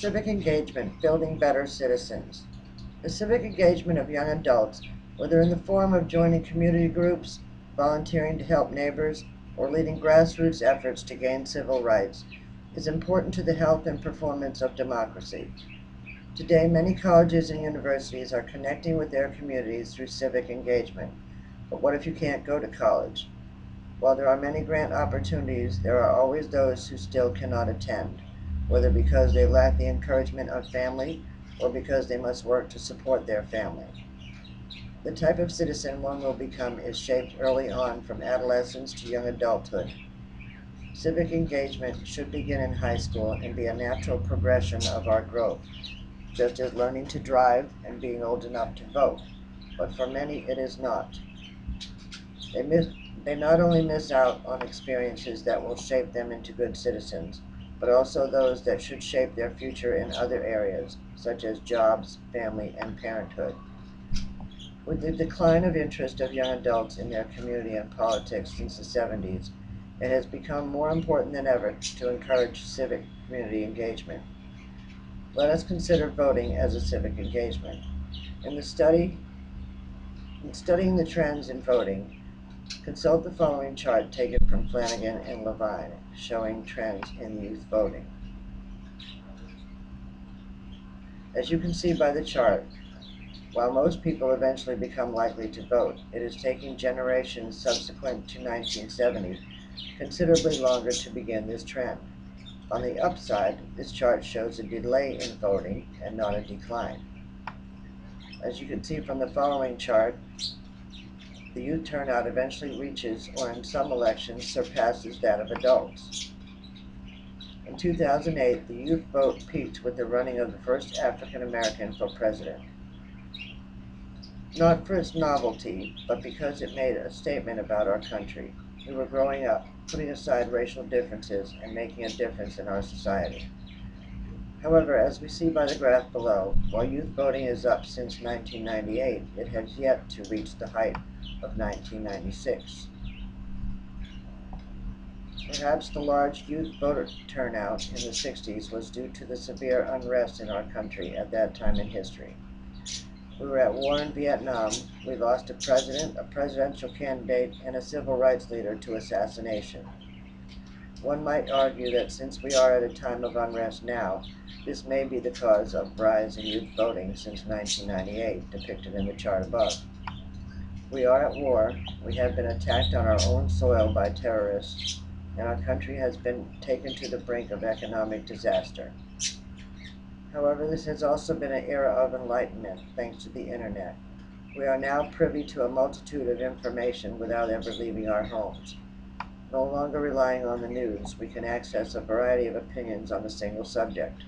Civic engagement, building better citizens. The civic engagement of young adults, whether in the form of joining community groups, volunteering to help neighbors, or leading grassroots efforts to gain civil rights, is important to the health and performance of democracy. Today, many colleges and universities are connecting with their communities through civic engagement. But what if you can't go to college? While there are many grant opportunities, there are always those who still cannot attend, whether because they lack the encouragement of family or because they must work to support their family. The type of citizen one will become is shaped early on from adolescence to young adulthood. Civic engagement should begin in high school and be a natural progression of our growth, just as learning to drive and being old enough to vote. But for many, it is not. They not only miss out on experiences that will shape them into good citizens, but also those that should shape their future in other areas, such as jobs, family, and parenthood. With the decline of interest of young adults in their community and politics since the 70s, it has become more important than ever to encourage civic community engagement. Let us consider voting as a civic engagement. In studying the trends in voting, consult the following chart taken from Flanagan and Levine, showing trends in youth voting. As you can see by the chart, while most people eventually become likely to vote, it is taking generations subsequent to 1970 considerably longer to begin this trend. On the upside, this chart shows a delay in voting and not a decline. As you can see from the following chart, the youth turnout eventually reaches, or in some elections surpasses, that of adults. In 2008, the youth vote peaked with the running of the first African American for president. Not for its novelty, but because it made a statement about our country. We were growing up, putting aside racial differences and making a difference in our society. However, as we see by the graph below, while youth voting is up since 1998, it has yet to reach the height of 1996. Perhaps the large youth voter turnout in the 60s was due to the severe unrest in our country at that time in history. We were at war in Vietnam. We lost a president, a presidential candidate, and a civil rights leader to assassination. One might argue that since we are at a time of unrest now, this may be the cause of rise in youth voting since 1998, depicted in the chart above. We are at war, we have been attacked on our own soil by terrorists, and our country has been taken to the brink of economic disaster. However, this has also been an era of enlightenment, thanks to the internet. We are now privy to a multitude of information without ever leaving our homes. No longer relying on the news, we can access a variety of opinions on a single subject.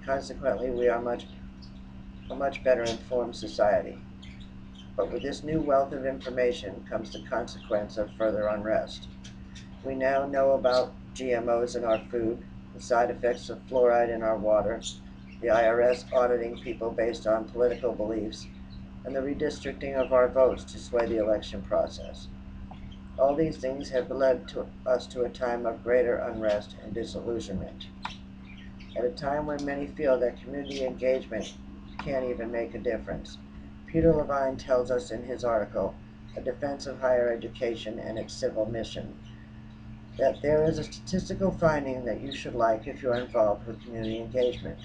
Consequently, we are a much better informed society. But with this new wealth of information comes the consequence of further unrest. We now know about GMOs in our food, the side effects of fluoride in our water, the IRS auditing people based on political beliefs, and the redistricting of our votes to sway the election process. All these things have led us to a time of greater unrest and disillusionment. At a time when many feel that community engagement can't even make a difference, Peter Levine tells us in his article, A Defense of Higher Education and Its Civil Mission, that there is a statistical finding that you should like if you are involved with community engagement.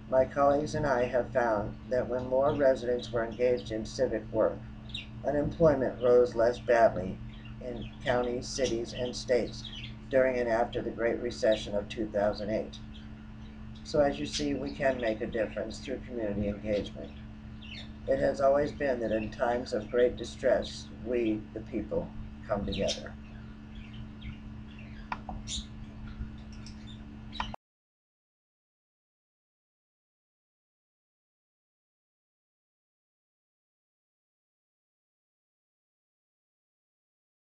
My colleagues and I have found that when more residents were engaged in civic work, unemployment rose less badly in counties, cities, and states during and after the Great Recession of 2008. So as you see, we can make a difference through community engagement. It has always been that in times of great distress, we, the people, come together.